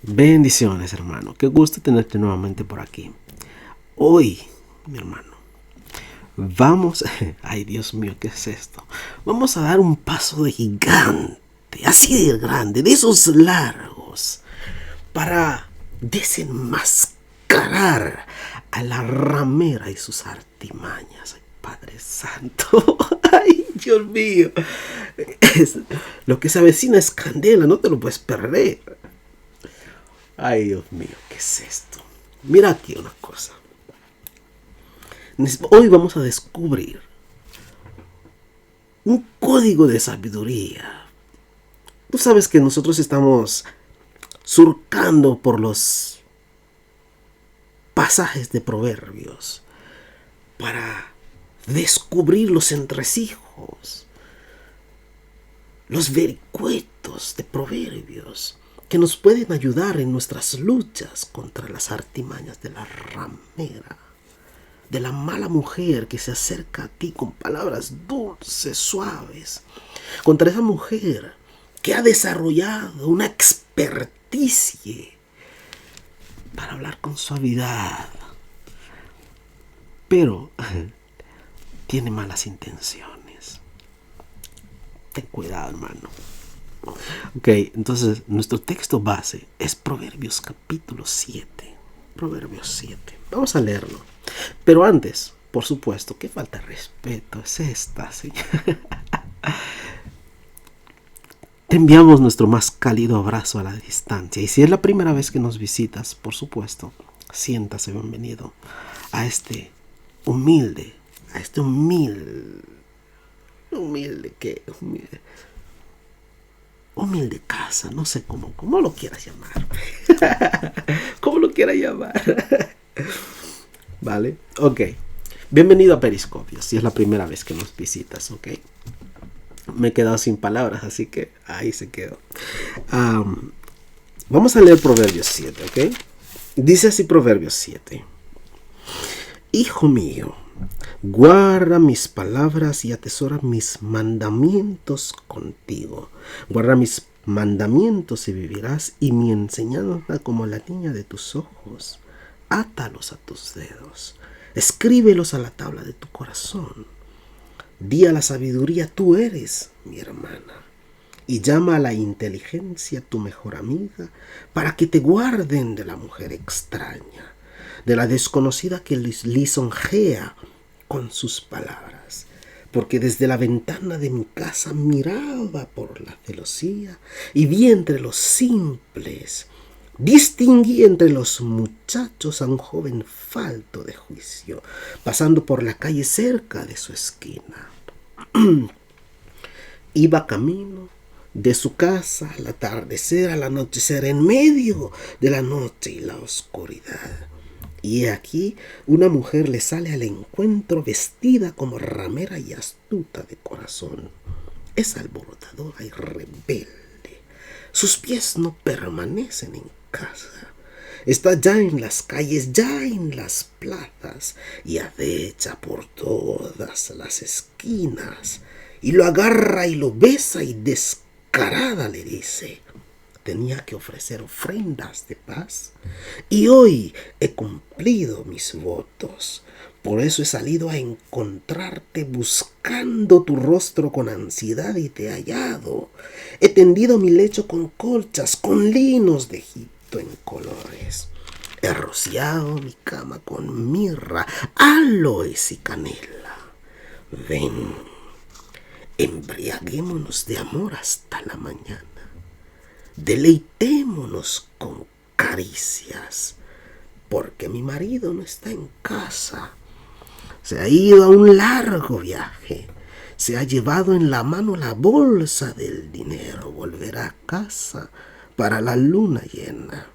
Bendiciones, hermano. Qué gusto tenerte nuevamente por aquí. Hoy, mi hermano, vamos... Ay, Dios mío, ¿qué es esto? Vamos a dar un paso de gigante, así de grande, de esos largos, para desenmascarar a la ramera y sus artimañas. Ay, Padre Santo. Ay, Dios mío. Lo que se avecina es candela, no te lo puedes perder. Ay, Dios mío, ¿qué es esto? Mira aquí una cosa. Hoy vamos a descubrir un código de sabiduría. Tú sabes que nosotros estamos surcando por los pasajes de Proverbios para descubrir los entresijos, los vericuetos de Proverbios que nos pueden ayudar en nuestras luchas contra las artimañas de la ramera, de la mala mujer que se acerca a ti con palabras dulces, suaves, contra esa mujer que ha desarrollado una experticia para hablar con suavidad, pero tiene malas intenciones. Ten cuidado, hermano. Ok, entonces nuestro texto base es Proverbios capítulo 7. Proverbios 7. Vamos a leerlo. Pero antes, por supuesto, qué falta de respeto es esta, señor. Te enviamos nuestro más cálido abrazo a la distancia. Y si es la primera vez que nos visitas, por supuesto, siéntase bienvenido a este humilde, humilde casa, no sé cómo lo quieras llamar. ¿Cómo lo quieras llamar? ¿Vale? Ok. Bienvenido a Periscopio, si es la primera vez que nos visitas, ok. Me he quedado sin palabras, así que ahí se quedó. Vamos a leer Proverbios 7, ok. Dice así Proverbios 7. Hijo mío, guarda mis palabras y atesora mis mandamientos contigo. Guarda mis mandamientos y vivirás, y mi enseñanza como la niña de tus ojos. Átalos a tus dedos, escríbelos a la tabla de tu corazón. Di a la sabiduría, tú eres mi hermana, y llama a la inteligencia tu mejor amiga, para que te guarden de la mujer extraña, de la desconocida que lisonjea con sus palabras. Porque desde la ventana de mi casa miraba por la celosía y vi entre los simples, distinguí entre los muchachos a un joven falto de juicio, pasando por la calle cerca de su esquina. Iba camino de su casa al atardecer, al anochecer, en medio de la noche y la oscuridad. Y he aquí una mujer le sale al encuentro vestida como ramera y astuta de corazón. Es alborotadora y rebelde. Sus pies no permanecen en casa. Está ya en las calles, ya en las plazas, y acecha por todas las esquinas. Y lo agarra y lo besa y descarada le dice: tenía que ofrecer ofrendas de paz, y hoy he cumplido mis votos. Por eso he salido a encontrarte, buscando tu rostro con ansiedad, y te he hallado. He tendido mi lecho con colchas, con linos de Egipto en colores. He rociado mi cama con mirra, aloes y canela. Ven, embriaguémonos de amor hasta la mañana. Deleitémonos con caricias, porque mi marido no está en casa. Se ha ido a un largo viaje. Se ha llevado en la mano la bolsa del dinero. Volverá a casa para la luna llena.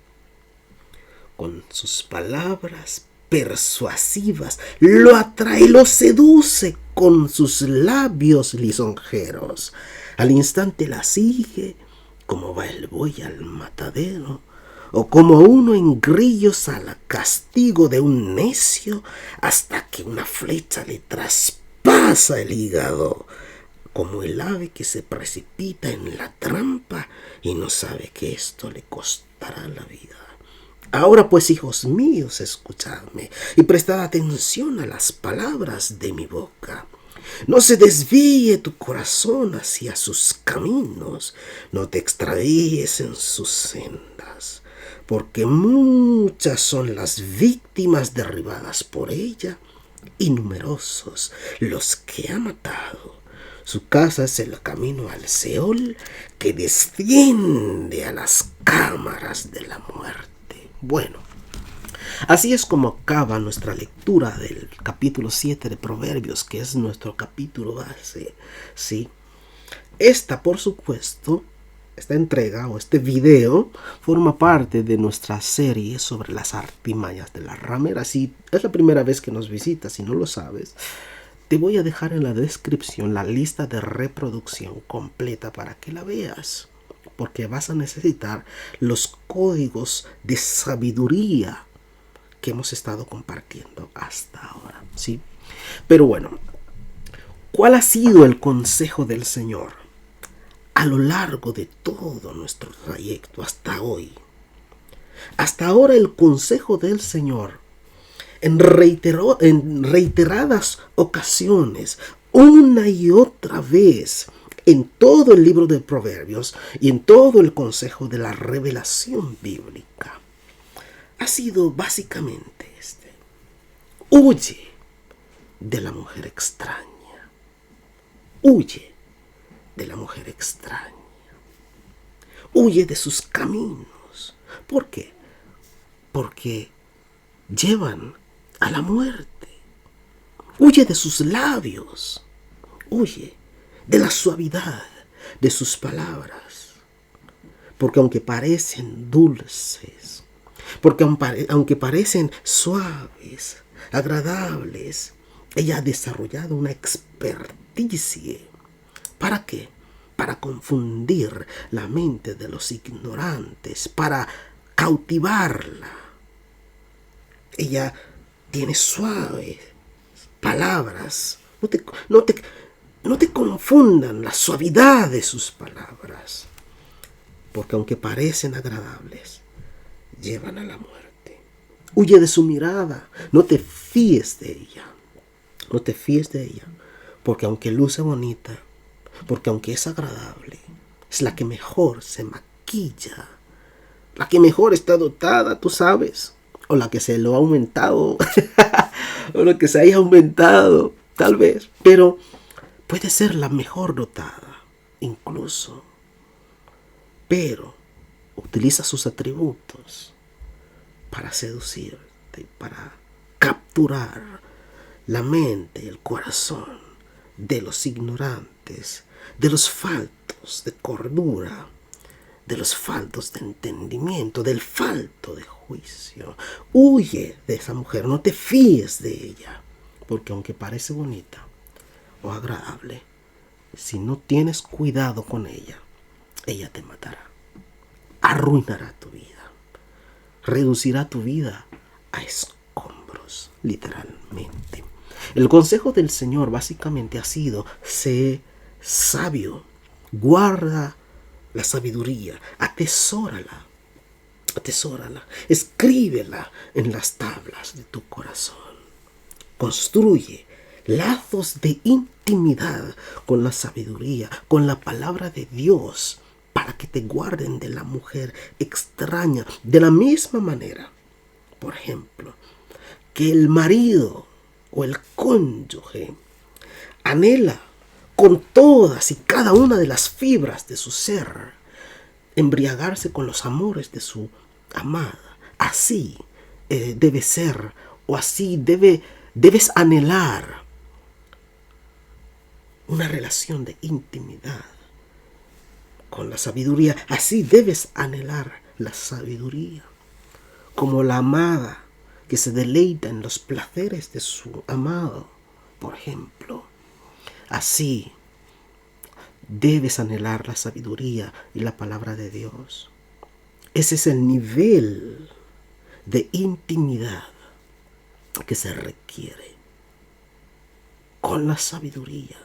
Con sus palabras persuasivas lo atrae, lo seduce con sus labios lisonjeros. Al instante la sigue, como va el buey al matadero, o como uno en grillos al castigo de un necio, hasta que una flecha le traspasa el hígado. como el ave que se precipita en la trampa y no sabe que esto le costará la vida. Ahora pues, hijos míos, escuchadme y prestad atención a las palabras de mi boca. No se desvíe tu corazón hacia sus caminos, no te extravíes en sus sendas, porque muchas son las víctimas derribadas por ella y numerosos los que ha matado. Su casa es el camino al Seol que desciende a las cámaras de la muerte. Bueno, así es como acaba nuestra lectura del capítulo 7 de Proverbios, que es nuestro capítulo base, ¿sí? Por supuesto, esta entrega o este video forma parte de nuestra serie sobre las artimañas de la ramera. Si es la primera vez que nos visitas, si no lo sabes, te voy a dejar en la descripción la lista de reproducción completa para que la veas, porque vas a necesitar los códigos de sabiduría que hemos estado compartiendo hasta ahora, ¿sí? Pero bueno, ¿cuál ha sido el consejo del Señor a lo largo de todo nuestro trayecto hasta hoy? Hasta ahora el consejo del Señor en reiteradas ocasiones, una y otra vez, en todo el libro de Proverbios y en todo el consejo de la revelación bíblica, ha sido básicamente este: huye de la mujer extraña. Huye de la mujer extraña. Huye de sus caminos. ¿Por qué? Porque llevan a la muerte. Huye de sus labios. Huye de la suavidad de sus palabras. Porque aunque parecen dulces, porque aunque parecen suaves, agradables, ella ha desarrollado una experticia. ¿Para qué? Para confundir la mente de los ignorantes, para cautivarla. Ella tiene suaves palabras. No te confundan la suavidad de sus palabras, porque aunque parecen agradables, llevan a la muerte. Huye de su mirada. No te fíes de ella. No te fíes de ella, porque aunque luce bonita, porque aunque es agradable, es la que mejor se maquilla, la que mejor está dotada, tú sabes, o la que se lo ha aumentado, o la que se haya aumentado, tal vez, pero puede ser la mejor dotada, incluso, pero utiliza sus atributos para seducirte, para capturar la mente y el corazón de los ignorantes, de los faltos de cordura, de los faltos de entendimiento, del falto de juicio. Huye de esa mujer, no te fíes de ella, porque aunque parece bonita o agradable, si no tienes cuidado con ella, ella te matará, arruinará tu vida, reducirá tu vida a escombros, literalmente. El consejo del Señor básicamente ha sido: sé sabio, guarda la sabiduría, atesórala, escríbela en las tablas de tu corazón. Construye lazos de intimidad con la sabiduría, con la palabra de Dios, para que te guarden de la mujer extraña. De la misma manera, por ejemplo, que el marido o el cónyuge anhela con todas y cada una de las fibras de su ser embriagarse con los amores de su amada. Así debe ser, o así debes anhelar una relación de intimidad con la sabiduría. Así debes anhelar la sabiduría, como la amada que se deleita en los placeres de su amado, por ejemplo. Así debes anhelar la sabiduría y la palabra de Dios. Ese es el nivel de intimidad que se requiere con la sabiduría.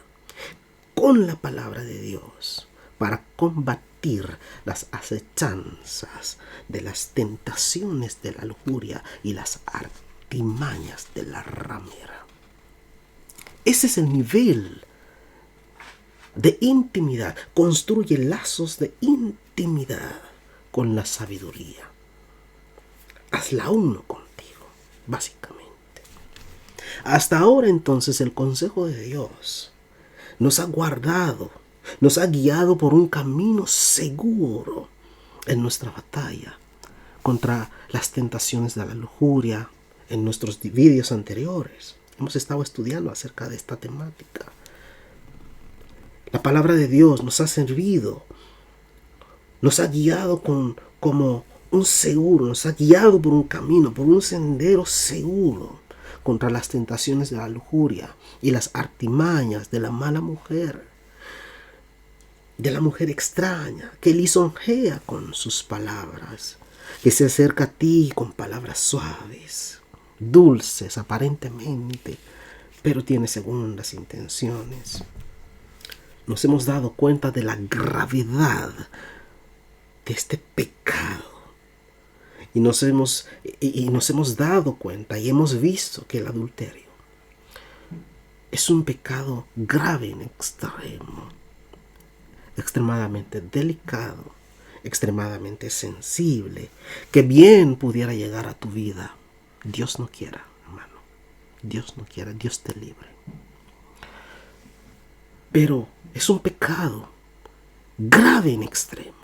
con la palabra de Dios para combatir las acechanzas de las tentaciones de la lujuria y las artimañas de la ramera. Ese es el nivel de intimidad. Construye lazos de intimidad con la sabiduría. Hazla uno contigo, básicamente. Hasta ahora entonces el consejo de Dios nos ha guardado, nos ha guiado por un camino seguro en nuestra batalla contra las tentaciones de la lujuria. En nuestros vídeos anteriores hemos estado estudiando acerca de esta temática. La palabra de Dios nos ha servido, nos ha guiado como un seguro, nos ha guiado por un camino, por un sendero seguro contra las tentaciones de la lujuria y las artimañas de la mala mujer, de la mujer extraña que lisonjea con sus palabras, que se acerca a ti con palabras suaves, dulces aparentemente, pero tiene segundas intenciones. Nos hemos dado cuenta de la gravedad de este pecado y nos hemos dado cuenta y hemos visto que el adulterio es un pecado grave en extremo, extremadamente delicado, extremadamente sensible, que bien pudiera llegar a tu vida. Dios no quiera, hermano. Dios no quiera, Dios te libre. Pero es un pecado grave en extremo,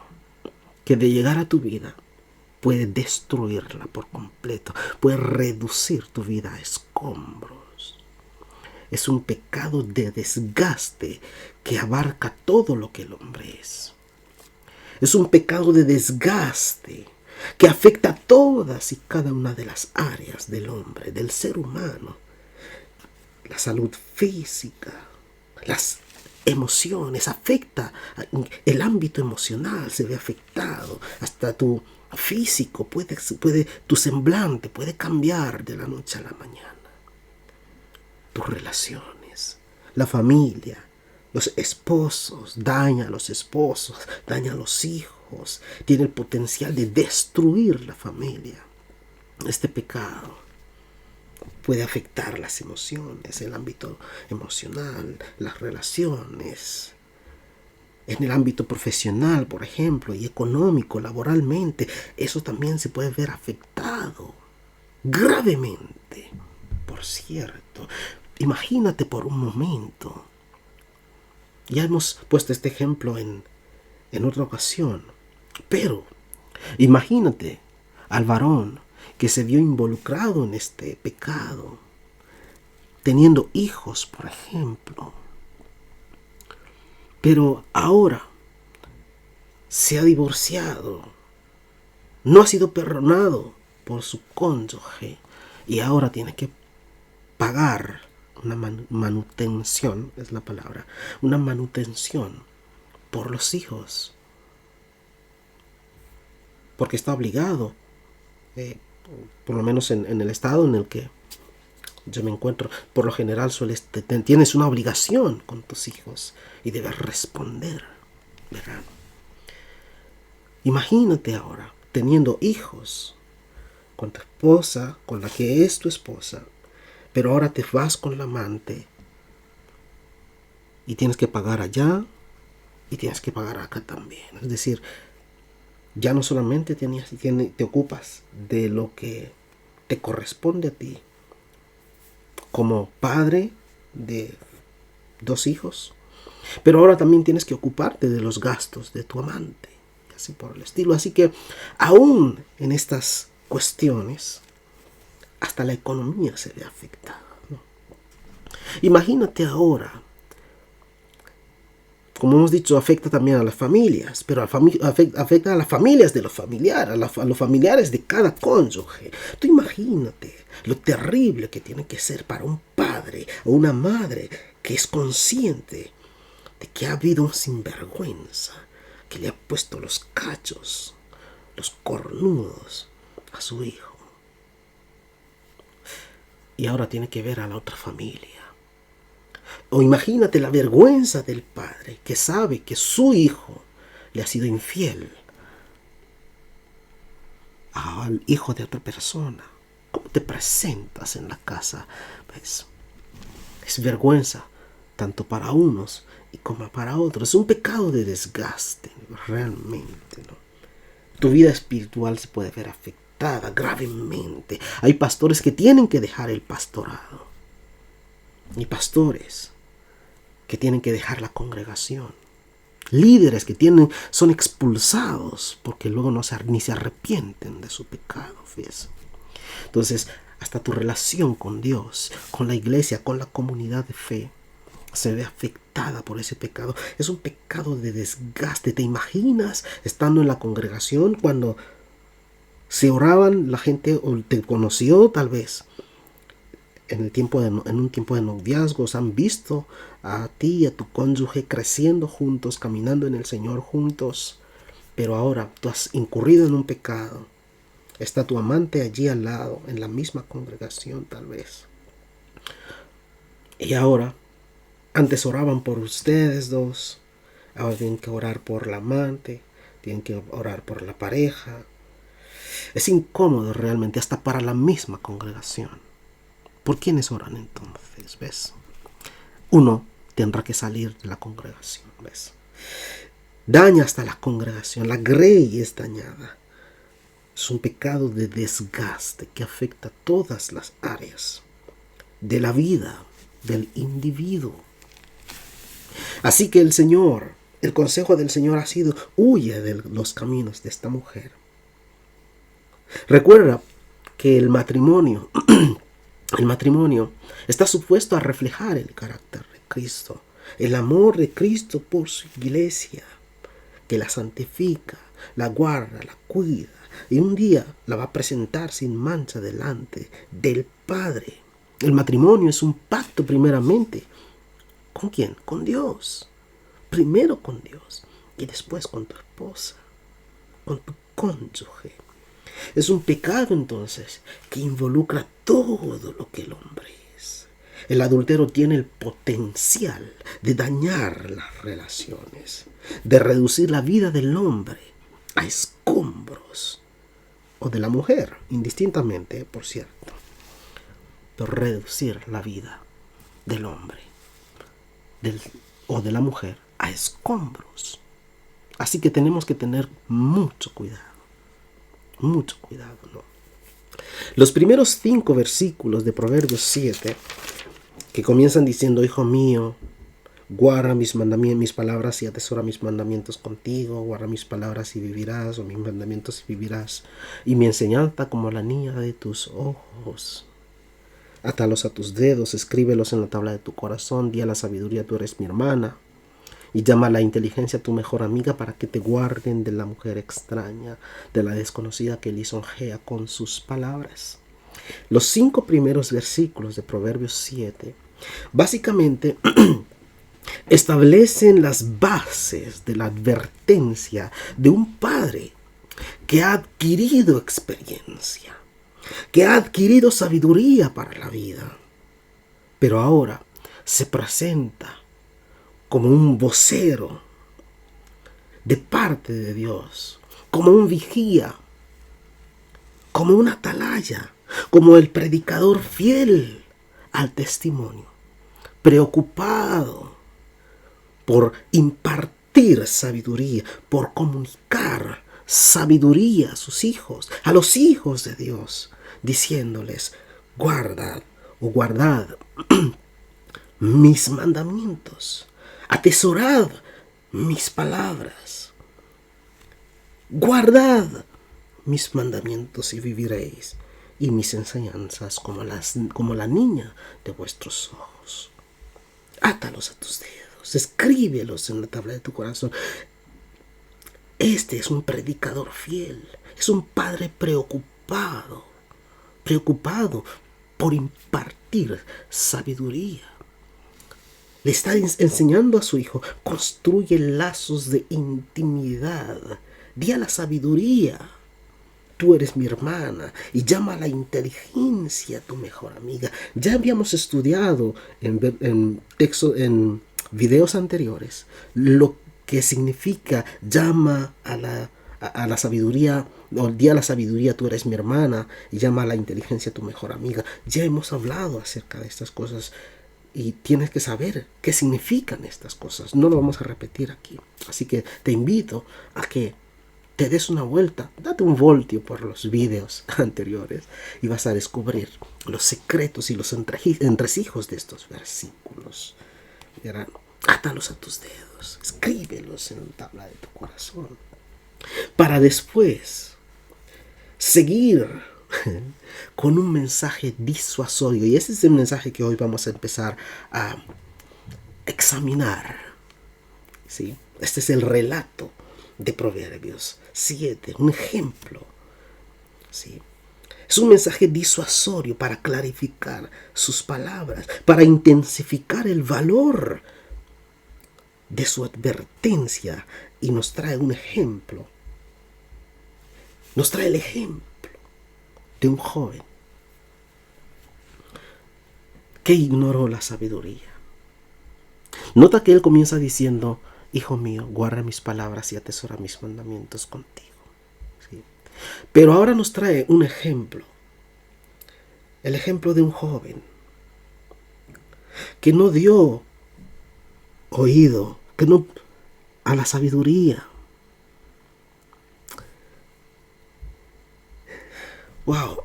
que de llegar a tu vida puede destruirla por completo, puede reducir tu vida a escombros. Es un pecado de desgaste que abarca todo lo que el hombre es. Es un pecado de desgaste que afecta a todas y cada una de las áreas del hombre, del ser humano. La salud física, las emociones, afecta el ámbito emocional, se ve afectado, hasta tu físico tu semblante puede cambiar de la noche a la mañana. Tus relaciones, la familia, los esposos, daña a los esposos, daña a los hijos, tiene el potencial de destruir la familia. Este pecado puede afectar las emociones, el ámbito emocional, las relaciones, en el ámbito profesional, por ejemplo, y económico, laboralmente. Eso también se puede ver afectado gravemente. Por cierto, imagínate por un momento. Ya hemos puesto este ejemplo en otra ocasión, pero imagínate al varón que se vio involucrado en este pecado, teniendo hijos, por ejemplo, pero ahora se ha divorciado, no ha sido perdonado por su cónyuge y ahora tiene que pagar una manutención, es la palabra, una manutención por los hijos, porque está obligado, por lo menos en el estado en el que yo me encuentro, por lo general tienes una obligación con tus hijos y debes responder, ¿verdad? Imagínate ahora teniendo hijos con tu esposa, con la que es tu esposa, pero ahora te vas con la amante y tienes que pagar allá y tienes que pagar acá también. Es decir, ya no solamente te ocupas de lo que te corresponde a ti como padre de 2 hijos, pero ahora también tienes que ocuparte de los gastos de tu amante, y así por el estilo. Así que aún en estas cuestiones, hasta la economía se ve afectada, ¿no? Imagínate ahora, como hemos dicho, afecta también a las familias, pero afecta a las familias de los familiares, a los familiares de cada cónyuge. Tú imagínate lo terrible que tiene que ser para un padre o una madre que es consciente de que ha habido un sinvergüenza que le ha puesto los cachos, los cornudos a su hijo. Y ahora tiene que ver a la otra familia. O imagínate la vergüenza del padre que sabe que su hijo le ha sido infiel al hijo de otra persona. ¿Cómo te presentas en la casa? ¿Ves? Es vergüenza tanto para unos y como para otros. Es un pecado de desgaste, realmente, ¿no? Tu vida espiritual se puede ver afectada gravemente. Hay pastores que tienen que dejar el pastorado. Y pastores que tienen que dejar la congregación. Líderes que son expulsados porque luego ni se arrepienten de su pecado. ¿Ves? Entonces, hasta tu relación con Dios, con la iglesia, con la comunidad de fe, se ve afectada por ese pecado. Es un pecado de desgaste. ¿Te imaginas estando en la congregación cuando se oraban, la gente te conoció tal vez en un tiempo de noviazgos, han visto a ti y a tu cónyuge creciendo juntos, caminando en el Señor juntos, pero ahora tú has incurrido en un pecado? Está tu amante allí al lado, en la misma congregación tal vez. Y ahora, antes oraban por ustedes dos, ahora tienen que orar por la amante, tienen que orar por la pareja. Es incómodo realmente, hasta para la misma congregación. ¿Por quiénes oran entonces? ¿Ves? Uno tendrá que salir de la congregación, ¿ves? Daña hasta la congregación, la grey es dañada. Es un pecado de desgaste que afecta todas las áreas de la vida del individuo. Así que el consejo del Señor ha sido: huye de los caminos de esta mujer. Recuerda que el matrimonio está supuesto a reflejar el carácter de Cristo, el amor de Cristo por su iglesia, que la santifica, la guarda, la cuida, y un día la va a presentar sin mancha delante del Padre. El matrimonio es un pacto primeramente. ¿Con quién? Con Dios. Primero con Dios y después con tu esposa, con tu cónyuge. Es un pecado entonces que involucra todo lo que el hombre es. El adulterio tiene el potencial de dañar las relaciones, de reducir la vida del hombre a escombros, o de la mujer, indistintamente, por cierto, de reducir la vida del hombre o de la mujer a escombros. Así que tenemos que tener mucho cuidado, ¿no? Los primeros 5 versículos de Proverbios 7, que comienzan diciendo: hijo mío, guarda mis palabras y atesora mis mandamientos contigo, guarda mis palabras y vivirás, o mis mandamientos y vivirás, y mi enseñanza como la niña de tus ojos. Átalos a tus dedos, escríbelos en la tabla de tu corazón, di a la sabiduría: tú eres mi hermana, y llama a la inteligencia tu mejor amiga, para que te guarden de la mujer extraña, de la desconocida que lisonjea con sus palabras. Los 5 primeros versículos de Proverbios 7 básicamente establecen las bases de la advertencia de un padre que ha adquirido experiencia, que ha adquirido sabiduría para la vida, pero ahora se presenta como un vocero de parte de Dios, como un vigía, como un atalaya, como el predicador fiel al testimonio, preocupado por impartir sabiduría, por comunicar sabiduría a sus hijos, a los hijos de Dios, diciéndoles: guardad mis mandamientos, atesorad mis palabras, guardad mis mandamientos y viviréis, y mis enseñanzas como la niña de vuestros ojos. Átalos a tus dedos, escríbelos en la tabla de tu corazón. Este es un predicador fiel, es un padre preocupado por impartir sabiduría. Le está enseñando a su hijo: construye lazos de intimidad, di a la sabiduría tú eres mi hermana, y llama a la inteligencia tu mejor amiga. Ya habíamos estudiado en videos anteriores lo que significa llama a la sabiduría, o di a la sabiduría tú eres mi hermana, y llama a la inteligencia tu mejor amiga. Ya hemos hablado acerca de estas cosas y tienes que saber qué significan estas cosas. No lo vamos a repetir aquí. Así que te invito a que te des una vuelta, date un voltio por los videos anteriores y vas a descubrir los secretos y los entresijos de estos versículos. Átalos a tus dedos, escríbelos en la tabla de tu corazón, para después seguir con un mensaje disuasorio. Y ese es el mensaje que hoy vamos a empezar a examinar. ¿Sí? Este es el relato de Proverbios 7, un ejemplo. ¿Sí? Es un mensaje disuasorio para clarificar sus palabras, para intensificar el valor de su advertencia, y nos trae un ejemplo. Nos trae el ejemplo de un joven que ignoró la sabiduría. Nota que él comienza diciendo: hijo mío, guarda mis palabras y atesora mis mandamientos contigo. ¿Sí? Pero ahora nos trae un ejemplo. El ejemplo de un joven que no dio oído, que no a la sabiduría. Wow.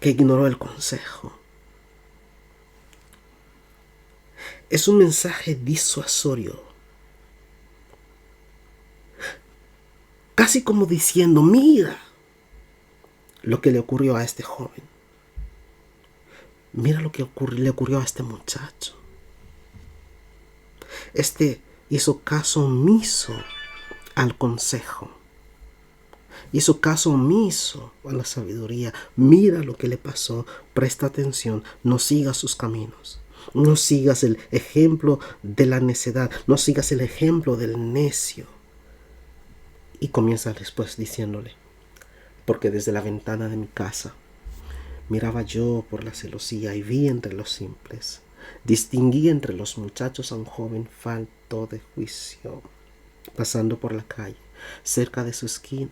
Que ignoró el consejo. Es un mensaje disuasorio. Casi como diciendo: mira lo que le ocurrió a este joven. Mira lo que le ocurrió a este muchacho. Este hizo caso omiso al consejo. Hizo caso omiso a la sabiduría. Mira lo que le pasó. Presta atención. No sigas sus caminos. No sigas el ejemplo de la necedad. No sigas el ejemplo del necio. Y comienza después diciéndole: porque desde la ventana de mi casa miraba yo por la celosía y vi entre los simples. Distinguí entre los muchachos a un joven falto de juicio, pasando por la calle, cerca de su esquina.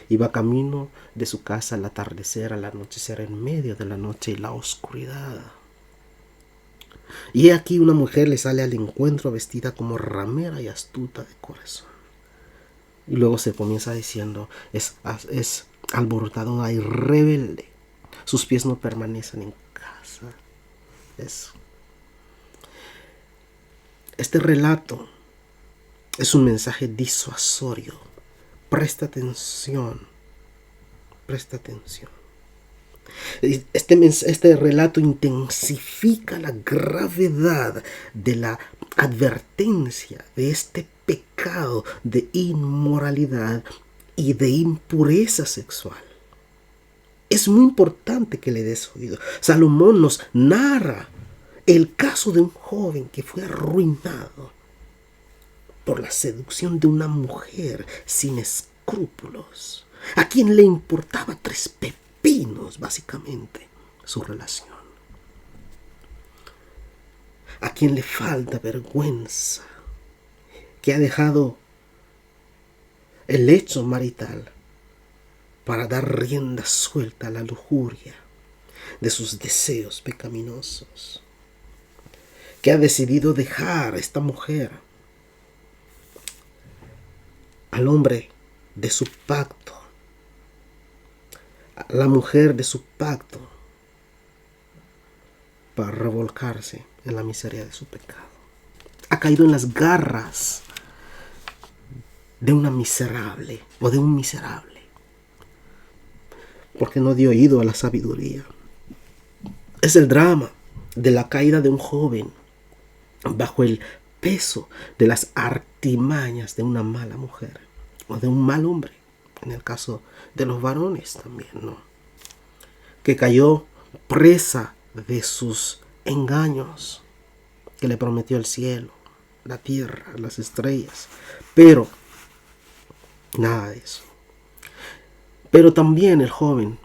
Iba camino de su casa al atardecer, al anochecer, en medio de la noche y la oscuridad. Y aquí una mujer le sale al encuentro vestida como ramera y astuta de corazón. Y luego se comienza diciendo: es alborotadora y rebelde. Sus pies no permanecen en casa. Este relato es un mensaje disuasorio. Presta atención. Presta atención. Este relato intensifica la gravedad de la advertencia de este pecado de inmoralidad y de impureza sexual. Es muy importante que le des oído. Salomón nos narra el caso de un joven que fue arruinado por la seducción de una mujer sin escrúpulos, a quien le importaba 3 pepinos, básicamente, su relación. A quien le falta vergüenza, que ha dejado el hecho marital para dar rienda suelta a la lujuria de sus deseos pecaminosos, que ha decidido dejar a esta mujer, al hombre de su pacto, a la mujer de su pacto, para revolcarse en la miseria de su pecado. Ha caído en las garras de una miserable o de un miserable, porque no dio oído a la sabiduría. Es el drama de la caída de un joven bajo el peso de las artimañas de una mala mujer o de un mal hombre, en el caso de los varones también, ¿no? Que cayó presa de sus engaños, que le prometió el cielo, la tierra, las estrellas, pero Nada de eso. Pero también el joven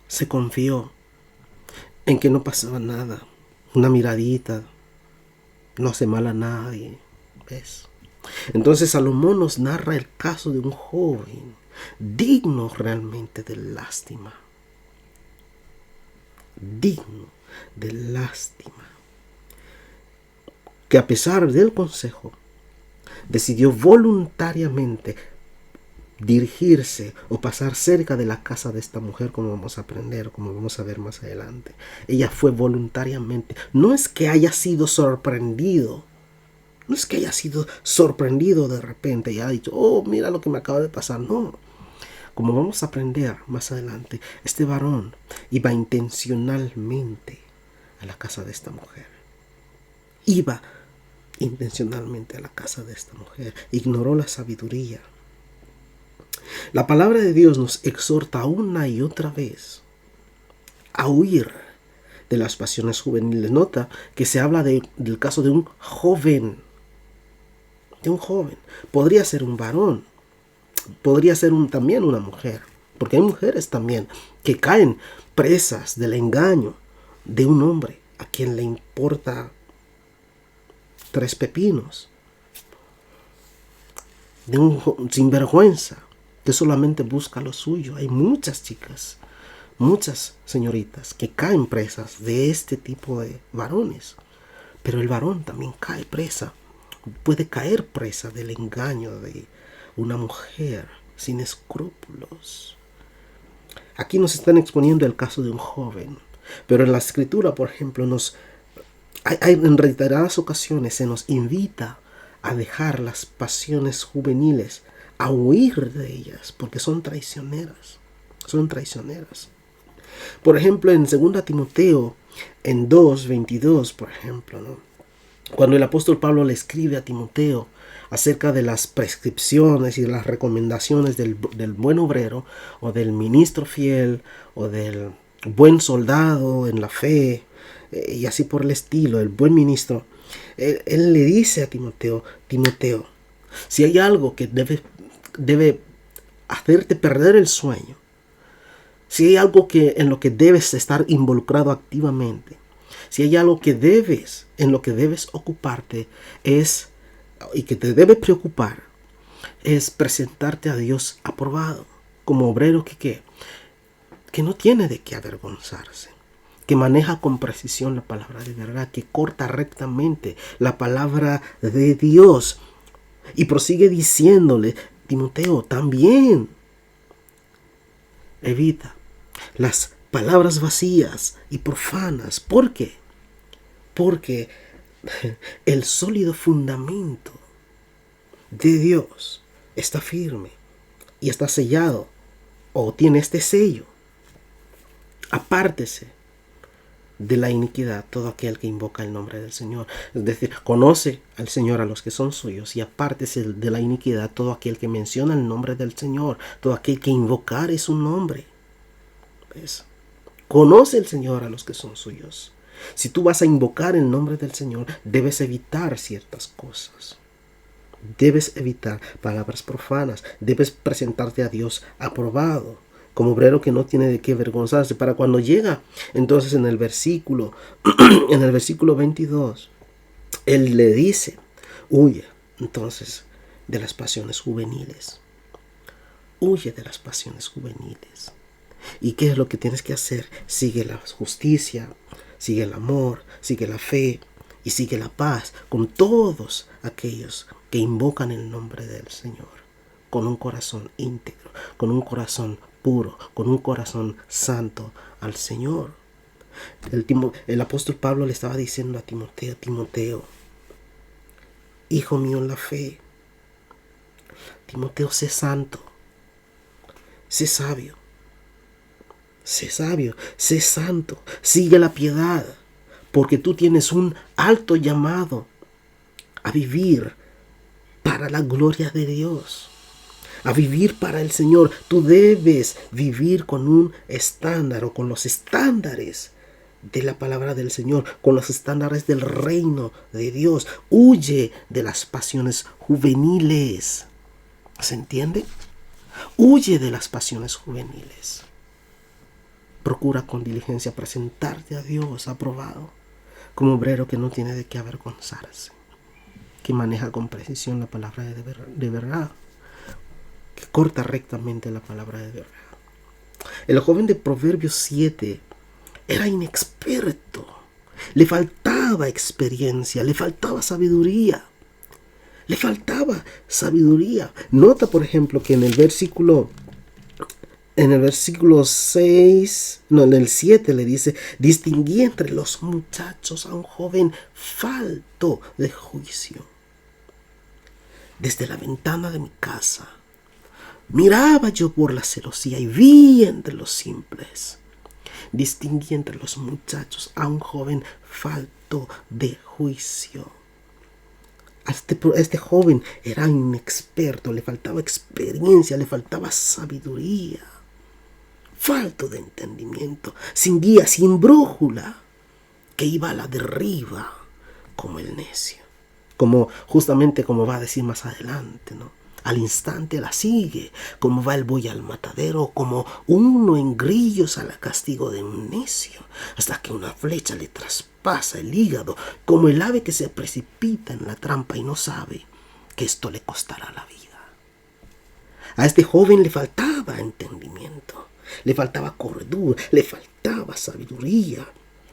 se confió en que no pasaba nada. Una miradita no hace mal a nadie. ¿Ves? Entonces Salomón nos narra el caso de un joven digno realmente de lástima. Digno de lástima. Que a pesar del consejo, decidió voluntariamente dirigirse o pasar cerca de la casa de esta mujer, como vamos a aprender, como vamos a ver más adelante. Ella fue voluntariamente. No es que haya sido sorprendido. No es que haya sido sorprendido de repente y haya dicho, oh, mira lo que me acaba de pasar. No. Como vamos a aprender más adelante, este varón iba intencionalmente a la casa de esta mujer. Iba intencionalmente a la casa de esta mujer. Ignoró la sabiduría. La palabra de Dios nos exhorta una y otra vez a huir de las pasiones juveniles. Nota que se habla del caso de un joven. De un joven. Podría ser un varón. Podría ser también una mujer. Porque hay mujeres también que caen presas del engaño de un hombre a quien le importa tres pepinos. De un sinvergüenza que solamente busca lo suyo. Hay muchas chicas, muchas señoritas que caen presas de este tipo de varones. Pero el varón también cae presa, puede caer presa del engaño de una mujer sin escrúpulos. Aquí nos están exponiendo el caso de un joven, pero en la escritura, por ejemplo, en reiteradas ocasiones se nos invita a dejar las pasiones juveniles, a huir de ellas, porque son traicioneras. Son traicioneras. Por ejemplo, en 2 Timoteo, en 2:22, por ejemplo, ¿no? Cuando el apóstol Pablo le escribe a Timoteo acerca de las prescripciones y de las recomendaciones del buen obrero, o del ministro fiel, o del buen soldado en la fe, y así por el estilo, el buen ministro, él le dice a Timoteo, si hay algo que debe hacerte perder el sueño, si hay algo en lo que debes estar involucrado activamente, si hay algo en lo que debes ocuparte y que te debe preocupar, es presentarte a Dios aprobado, como obrero que no tiene de qué avergonzarse, que maneja con precisión la palabra de verdad, que corta rectamente la palabra de Dios. Y prosigue diciéndole, Timoteo, también evita las palabras vacías y profanas. ¿Por qué? Porque el sólido fundamento de Dios está firme y está sellado, o tiene este sello. Apártese de la iniquidad todo aquel que invoca el nombre del Señor. Es decir, conoce al Señor a los que son suyos, y apártese de la iniquidad todo aquel que menciona el nombre del Señor, todo aquel que invocare su nombre. ¿Ves? Conoce el Señor a los que son suyos. Si tú vas a invocar el nombre del Señor, debes evitar ciertas cosas. Debes evitar palabras profanas. Debes presentarte a Dios aprobado, como obrero que no tiene de qué avergonzarse. Para cuando llega, entonces en el versículo 22, él le dice, huye entonces de las pasiones juveniles. Huye de las pasiones juveniles. ¿Y qué es lo que tienes que hacer? Sigue la justicia, sigue el amor, sigue la fe y sigue la paz con todos aquellos que invocan el nombre del Señor, con un corazón íntegro, con un corazón puro, con un corazón santo al Señor. El apóstol Pablo le estaba diciendo a Timoteo, hijo mío en la fe, Timoteo, sé santo, sé sabio, sé santo, sigue la piedad, porque tú tienes un alto llamado a vivir para la gloria de Dios, a vivir para el Señor. Tú debes vivir con un estándar, o con los estándares de la palabra del Señor, con los estándares del reino de Dios. Huye de las pasiones juveniles. ¿Se entiende? Huye de las pasiones juveniles. Procura con diligencia presentarte a Dios aprobado, como obrero que no tiene de qué avergonzarse, que maneja con precisión la palabra de verdad, que corta rectamente la palabra de verdad. El joven de Proverbios 7 era inexperto, le faltaba experiencia, le faltaba sabiduría. Nota, por ejemplo, que en el versículo 6, no, en el 7 le dice: distinguí entre los muchachos a un joven falto de juicio. Desde la ventana de mi casa miraba yo por la celosía y vi entre los simples. Distinguí entre los muchachos a un joven falto de juicio. Este joven era inexperto, le faltaba experiencia, le faltaba sabiduría, falto de entendimiento, sin guía, sin brújula, que iba a la deriva como el necio. Justamente como va a decir más adelante, ¿no? Al instante la sigue, como va el buey al matadero, como uno en grillos al castigo de un necio, hasta que una flecha le traspasa el hígado, como el ave que se precipita en la trampa y no sabe que esto le costará la vida. A este joven le faltaba entendimiento, le faltaba cordura, le faltaba sabiduría.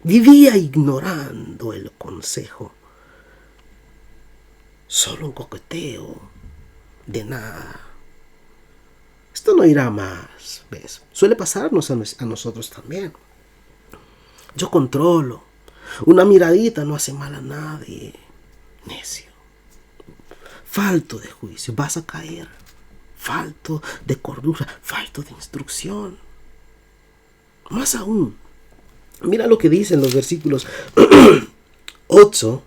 Vivía ignorando el consejo. Solo un coqueteo de nada. Esto no irá más, ¿ves? Suele pasarnos a nosotros también. Yo controlo. Una miradita no hace mal a nadie. Necio. Falto de juicio. Vas a caer. Falto de cordura. Falto de instrucción. Más aún. Mira lo que dicen los versículos 8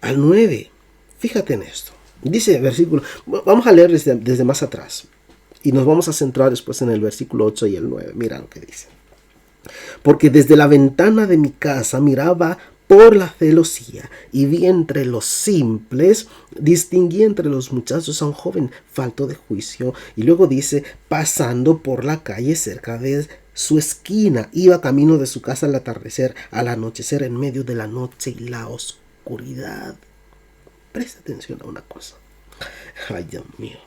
al 9. Fíjate en esto. Dice el versículo, vamos a leer desde más atrás y nos vamos a centrar después en el versículo 8 y el 9. Mira lo que dice. Porque desde la ventana de mi casa miraba por la celosía y vi entre los simples, distinguí entre los muchachos a un joven falto de juicio. Y luego dice, pasando por la calle cerca de su esquina, iba camino de su casa al atardecer, al anochecer, en medio de la noche y la oscuridad. Presta atención a una cosa. Ay, Dios mío.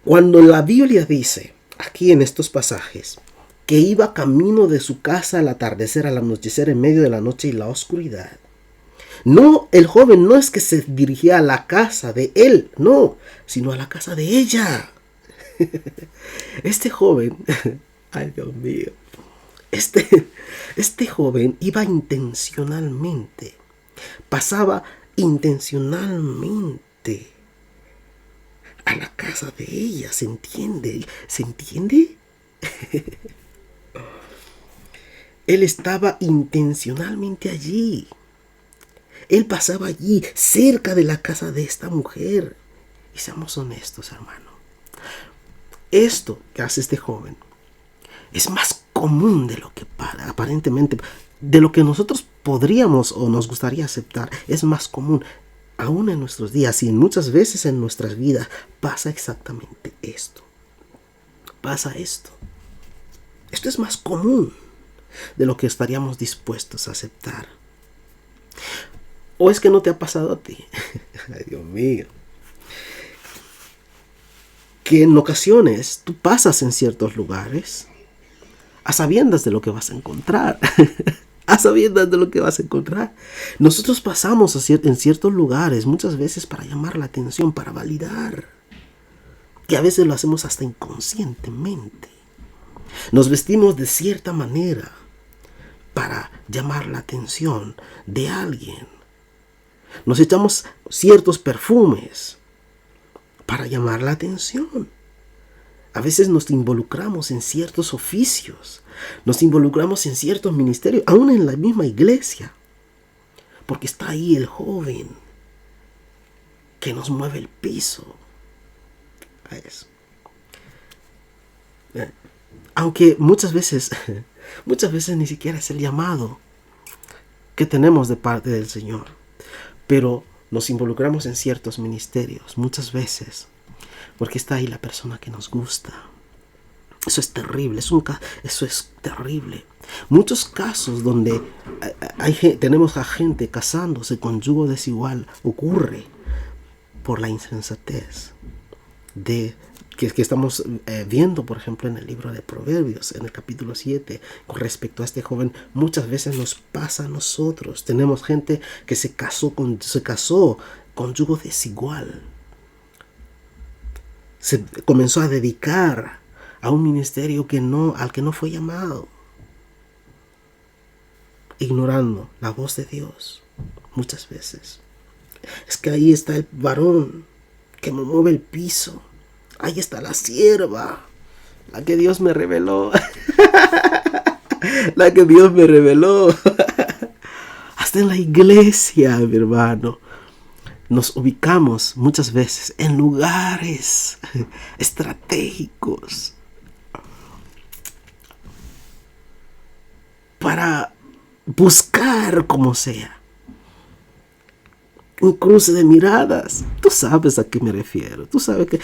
Cuando la Biblia dice, aquí en estos pasajes, que iba camino de su casa al atardecer, al anochecer, en medio de la noche y la oscuridad. No, el joven no es que se dirigía a la casa de él, no, sino a la casa de ella. Este joven, ay Dios mío, este joven iba intencionalmente, pasaba intencionalmente a la casa de ella. ¿Se entiende? ¿Se entiende? Él estaba intencionalmente allí. Él pasaba allí, cerca de la casa de esta mujer. Y seamos honestos, hermano. Esto que hace este joven es más común de lo que aparentemente, de lo que nosotros podríamos o nos gustaría aceptar. Es más común aún en nuestros días y muchas veces en nuestras vidas pasa exactamente esto. Pasa esto. Esto es más común de lo que estaríamos dispuestos a aceptar. ¿O es que no te ha pasado a ti? Ay, Dios mío. Que en ocasiones tú pasas en ciertos lugares a sabiendas de lo que vas a encontrar. A sabiendas de lo que vas a encontrar. Nosotros pasamos en ciertos lugares muchas veces para llamar la atención, para validar. Y a veces lo hacemos hasta inconscientemente. Nos vestimos de cierta manera para llamar la atención de alguien. Nos echamos ciertos perfumes para llamar la atención. A veces nos involucramos en ciertos oficios, nos involucramos en ciertos ministerios, aún en la misma iglesia, porque está ahí el joven que nos mueve el piso. A eso. Aunque muchas veces ni siquiera es el llamado que tenemos de parte del Señor. Pero nos involucramos en ciertos ministerios muchas veces porque está ahí la persona que nos gusta. Eso es terrible, eso es terrible. Muchos casos donde tenemos a gente casándose con yugo desigual ocurre por la insensatez que estamos viendo, por ejemplo, en el libro de Proverbios, en el capítulo 7, con respecto a este joven. Muchas veces nos pasa a nosotros. Tenemos gente que se casó con yugo desigual. Se comenzó a dedicar a un ministerio al que no fue llamado, ignorando la voz de Dios muchas veces. Es que ahí está el varón que me mueve el piso. Ahí está la sierva, la que Dios me reveló. La que Dios me reveló. Hasta en la iglesia, mi hermano, nos ubicamos muchas veces en lugares estratégicos para buscar como sea un cruce de miradas. Tú sabes a qué me refiero. Tú sabes que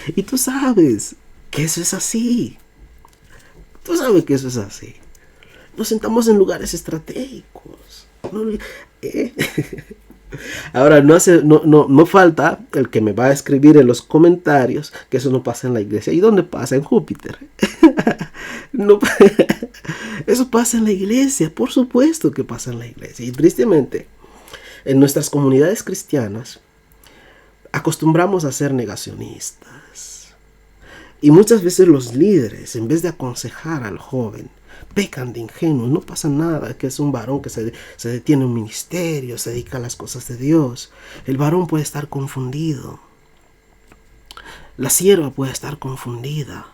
eso es así. Tú sabes que eso es así. Nos sentamos en lugares estratégicos. Ahora, no falta el que me va a escribir en los comentarios que eso no pasa en la iglesia. ¿Y dónde pasa? En Júpiter. No, eso pasa en la iglesia. Por supuesto que pasa en la iglesia. Y tristemente, en nuestras comunidades cristianas acostumbramos a ser negacionistas. Y muchas veces los líderes, en vez de aconsejar al joven, pecan de ingenuos. No pasa nada, que es un varón que se detiene en un ministerio, se dedica a las cosas de Dios. El varón puede estar confundido. La sierva puede estar confundida.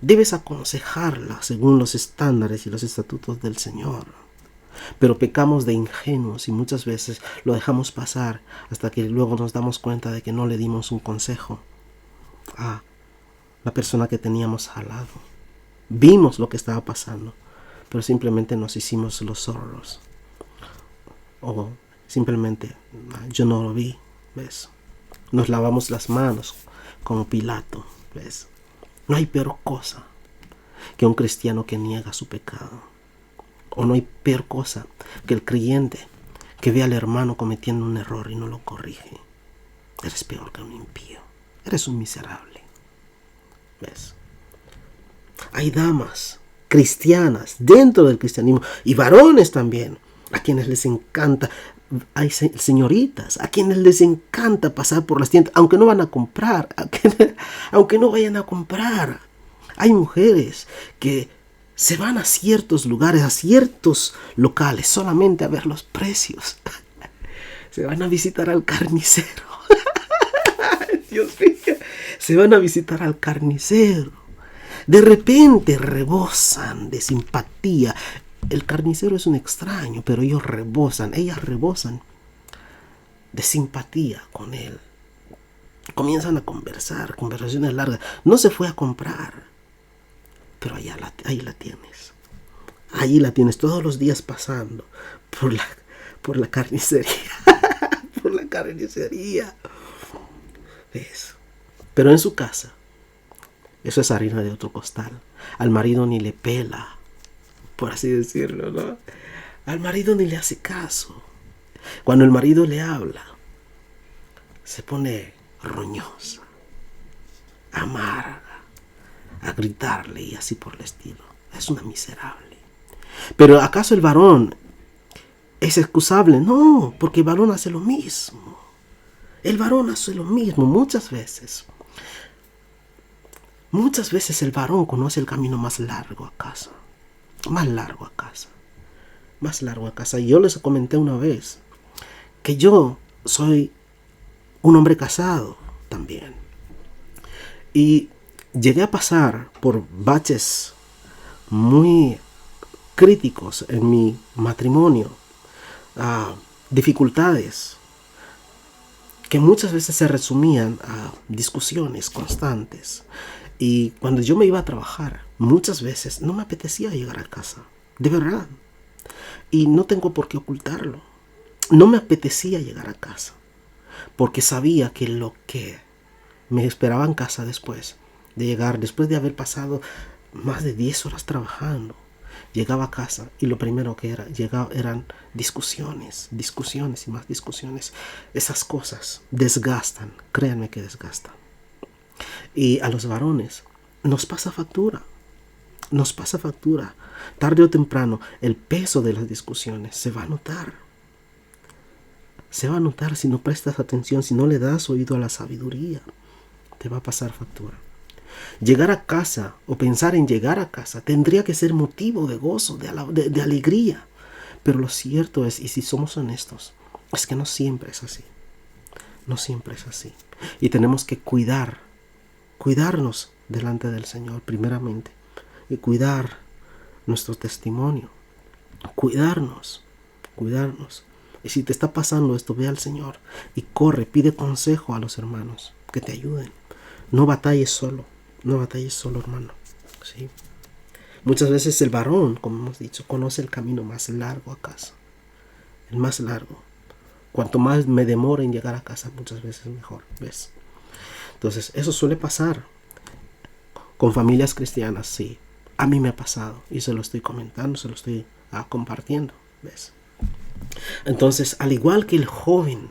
Debes aconsejarla según los estándares y los estatutos del Señor. Pero pecamos de ingenuos y muchas veces lo dejamos pasar hasta que luego nos damos cuenta de que no le dimos un consejo a la persona que teníamos al lado. Vimos lo que estaba pasando, pero simplemente nos hicimos los zorros. O simplemente yo no lo vi, ¿ves? Nos lavamos las manos como Pilato, ¿ves? No hay peor cosa que un cristiano que niega su pecado. O no hay peor cosa que el creyente que ve al hermano cometiendo un error y no lo corrige. Eres peor que un impío. Eres un miserable. ¿Ves? Hay damas cristianas dentro del cristianismo y varones también a quienes les encanta. Hay señoritas a quienes les encanta pasar por las tiendas, aunque no van a comprar, aunque no vayan a comprar. Hay mujeres que se van a ciertos lugares, a ciertos locales, solamente a ver los precios. Se van a visitar al carnicero. Dios mío. Se van a visitar al carnicero. De repente rebosan de simpatía. El carnicero es un extraño, pero ellas rebosan de simpatía con él. Comienzan a conversar, conversaciones largas. No se fue a comprar, pero ahí la tienes. Ahí la tienes todos los días pasando por la carnicería. Por la carnicería. ¿Ves? Pero en su casa, eso es harina de otro costal. Al marido ni le pela, por así decirlo, ¿no? Al marido ni le hace caso. Cuando el marido le habla, se pone roñosa, amarga, a gritarle y así por el estilo. Es una miserable. Pero ¿acaso el varón es excusable? No, porque el varón hace lo mismo. El varón hace lo mismo muchas veces. Muchas veces el varón conoce el camino más largo a casa. Más largo a casa. Más largo a casa. Y yo les comenté una vez que yo soy un hombre casado también. Y llegué a pasar por baches muy críticos en mi matrimonio. Dificultades que muchas veces se resumían a discusiones constantes. Y cuando yo me iba a trabajar, muchas veces no me apetecía llegar a casa. De verdad. Y no tengo por qué ocultarlo. No me apetecía llegar a casa. porque sabía que lo que me esperaba en casa después de llegar, después de haber pasado más de 10 horas trabajando, llegaba a casa y lo primero que llegaba eran discusiones y más discusiones. Esas cosas desgastan, créanme que desgastan. Y a los varones nos pasa factura. Tarde o temprano el peso de las discusiones se va a notar. Se va a notar si no prestas atención, si no le das oído a la sabiduría. Te va a pasar factura. Llegar a casa o pensar en llegar a casa tendría que ser motivo de gozo, de alegría. Pero lo cierto es, y si somos honestos, es que no siempre es así. No siempre es así. Y tenemos que cuidarnos delante del Señor primeramente. Y cuidar nuestro testimonio. Cuidarnos. Y si te está pasando esto, ve al Señor y corre, pide consejo a los hermanos que te ayuden. No batalles solo, hermano. ¿Sí? Muchas veces el varón, como hemos dicho, conoce el camino más largo a casa. El más largo. Cuanto más me demore en llegar a casa, muchas veces mejor, ¿ves? Entonces, eso suele pasar con familias cristianas, sí. A mí me ha pasado y se lo estoy comentando, se lo estoy compartiendo, ¿ves? Entonces, al igual que el joven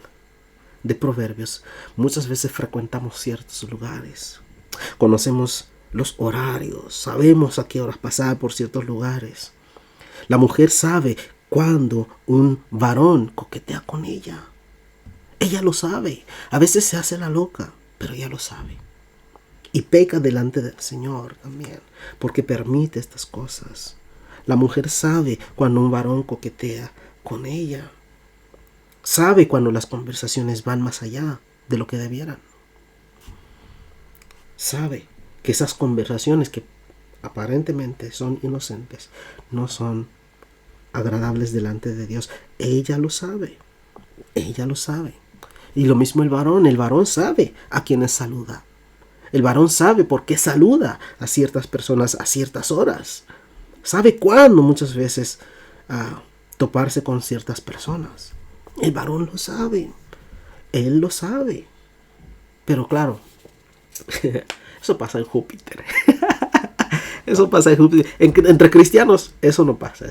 de Proverbios, muchas veces frecuentamos ciertos lugares. Conocemos los horarios, sabemos a qué horas pasar por ciertos lugares. La mujer sabe cuando un varón coquetea con ella. Ella lo sabe. A veces se hace la loca, pero ella lo sabe. Y peca delante del Señor también, porque permite estas cosas. La mujer sabe cuando un varón coquetea con ella. Sabe cuando las conversaciones van más allá de lo que debieran. Sabe que esas conversaciones que aparentemente son inocentes no son agradables delante de Dios. Ella lo sabe. Y lo mismo el varón sabe a quienes saluda. El varón sabe por qué saluda a ciertas personas a ciertas horas. Sabe cuándo muchas veces toparse con ciertas personas. El varón lo sabe. Él lo sabe. Pero claro, eso pasa en Júpiter. Eso pasa en Júpiter. Entre cristianos, eso no pasa.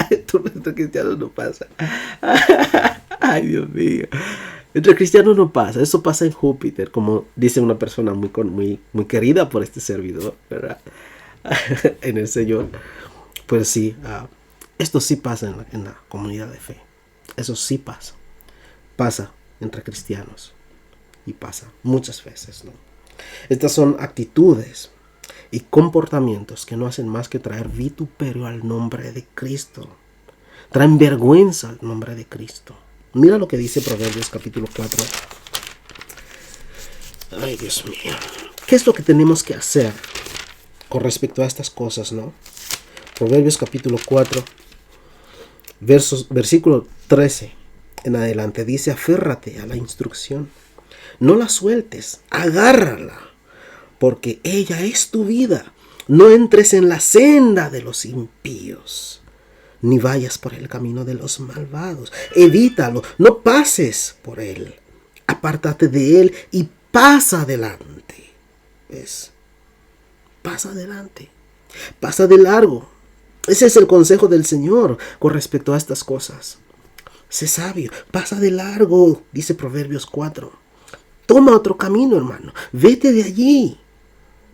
Entre cristianos no pasa. Ay, Dios mío. Entre cristianos no pasa. Eso pasa en Júpiter, como dice una persona muy querida por este servidor, ¿verdad? En el Señor. Pues sí, esto sí pasa en la comunidad de fe. Eso sí pasa. Pasa entre cristianos. Y pasa muchas veces, ¿no? Estas son actitudes y comportamientos que no hacen más que traer vituperio al nombre de Cristo. Traen vergüenza al nombre de Cristo. Mira lo que dice Proverbios capítulo 4. Ay, Dios mío. ¿Qué es lo que tenemos que hacer con respecto a estas cosas, no? Proverbios capítulo 4, versículo 13 en adelante. Dice, aférrate a la instrucción. No la sueltes, agárrala, porque ella es tu vida. No entres en la senda de los impíos, ni vayas por el camino de los malvados. Evítalo, no pases por él. Apártate de él y pasa adelante. ¿Ves? Pasa adelante. Pasa de largo. Ese es el consejo del Señor con respecto a estas cosas. Sé sabio, pasa de largo, dice Proverbios 4. Toma otro camino, hermano. Vete de allí.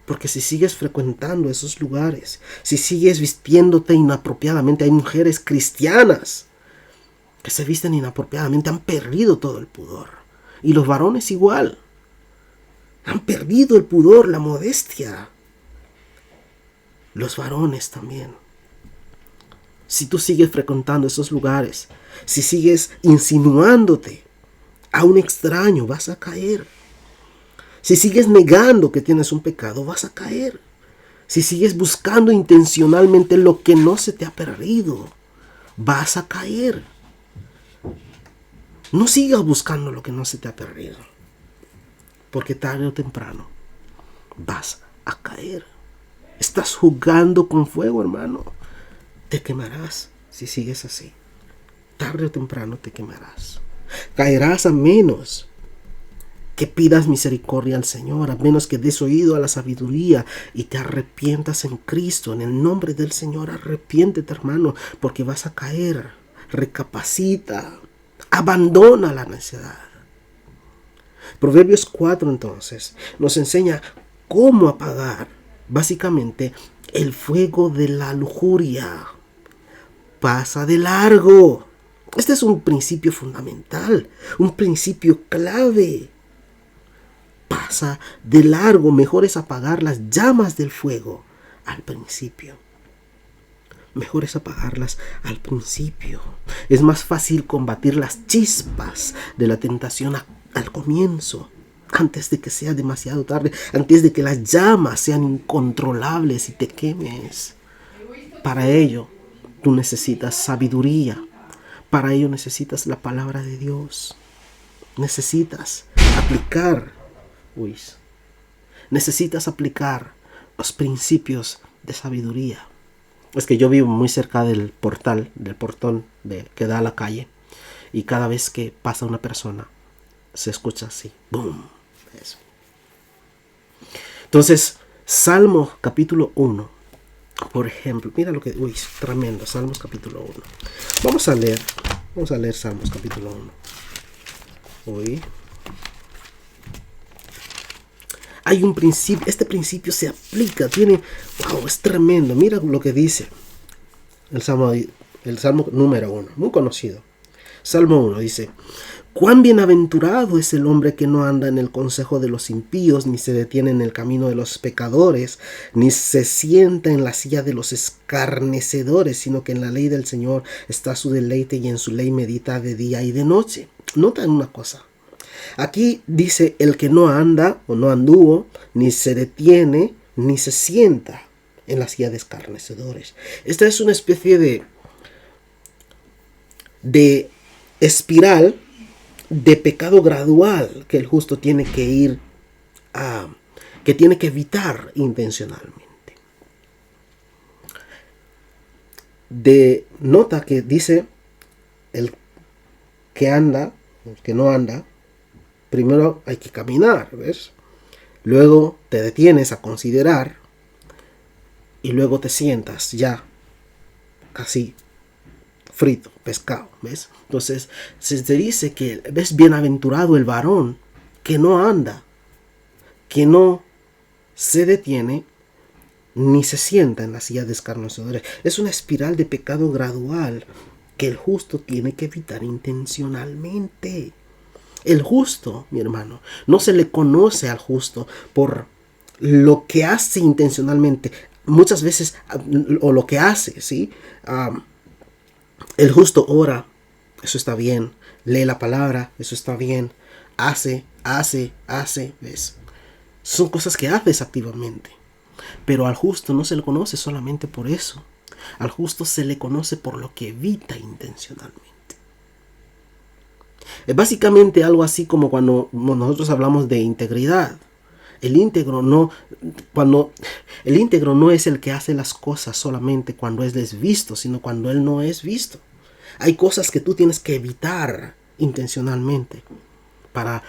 Porque si sigues frecuentando esos lugares, si sigues vistiéndote inapropiadamente, hay mujeres cristianas que se visten inapropiadamente, han perdido todo el pudor. Y los varones igual. Han perdido el pudor, la modestia. Los varones también. Si tú sigues frecuentando esos lugares, si sigues insinuándote a un extraño, vas a caer. Si sigues negando que tienes un pecado, vas a caer. Si sigues buscando intencionalmente lo que no se te ha perdido, vas a caer. No sigas buscando lo que no se te ha perdido, porque tarde o temprano vas a caer. Estás jugando con fuego, hermano. Te quemarás si sigues así. Tarde o temprano te quemarás. Caerás a menos que pidas misericordia al Señor, a menos que des oído a la sabiduría y te arrepientas en Cristo. En el nombre del Señor, arrepiéntete, hermano, porque vas a caer. Recapacita, abandona la necedad. Proverbios 4 entonces nos enseña cómo apagar básicamente el fuego de la lujuria. Pasa de largo. Este es un principio fundamental, un principio clave. Pasa de largo. Mejor es apagar las llamas del fuego al principio. Mejor es apagarlas al principio. Es más fácil combatir las chispas de la tentación al comienzo, antes de que sea demasiado tarde, antes de que las llamas sean incontrolables y te quemes. Para ello, tú necesitas sabiduría. Para ello necesitas la palabra de Dios. Necesitas aplicar los principios de sabiduría. Es que yo vivo muy cerca del portón que da a la calle, y cada vez que pasa una persona se escucha así, boom. Eso. Entonces, Salmo capítulo 1, por ejemplo, mira lo que, tremendo, Salmos capítulo 1. Vamos a leer Salmos capítulo 1. Hay un principio, este principio se aplica, es tremendo. Mira lo que dice el Salmo número 1, muy conocido. Salmo 1 dice: cuán bienaventurado es el hombre que no anda en el consejo de los impíos, ni se detiene en el camino de los pecadores, ni se sienta en la silla de los escarnecedores, sino que en la ley del Señor está su deleite, y en su ley medita de día y de noche. Noten una cosa. Aquí dice el que no anda o no anduvo, ni se detiene, ni se sienta en la silla de escarnecedores. Esta es una especie de espiral de pecado gradual que el justo tiene que tiene que evitar intencionalmente. Nota que dice el que no anda. Primero hay que caminar, ¿ves? Luego te detienes a considerar y luego te sientas ya casi frito, pescado, ¿ves? Entonces se dice que ves bienaventurado el varón que no anda, que no se detiene ni se sienta en la silla de escarnecedores. Es una espiral de pecado gradual que el justo tiene que evitar intencionalmente. El justo, mi hermano, no se le conoce al justo por lo que hace intencionalmente. Muchas veces, o lo que hace, ¿sí? El justo ora, eso está bien. Lee la palabra, eso está bien. Hace, ¿ves? Son cosas que haces activamente. Pero al justo no se le conoce solamente por eso. Al justo se le conoce por lo que evita intencionalmente. Es básicamente algo así como cuando nosotros hablamos de integridad. El íntegro no es el que hace las cosas solamente cuando es visto, sino cuando él no es visto. Hay cosas que tú tienes que evitar intencionalmente para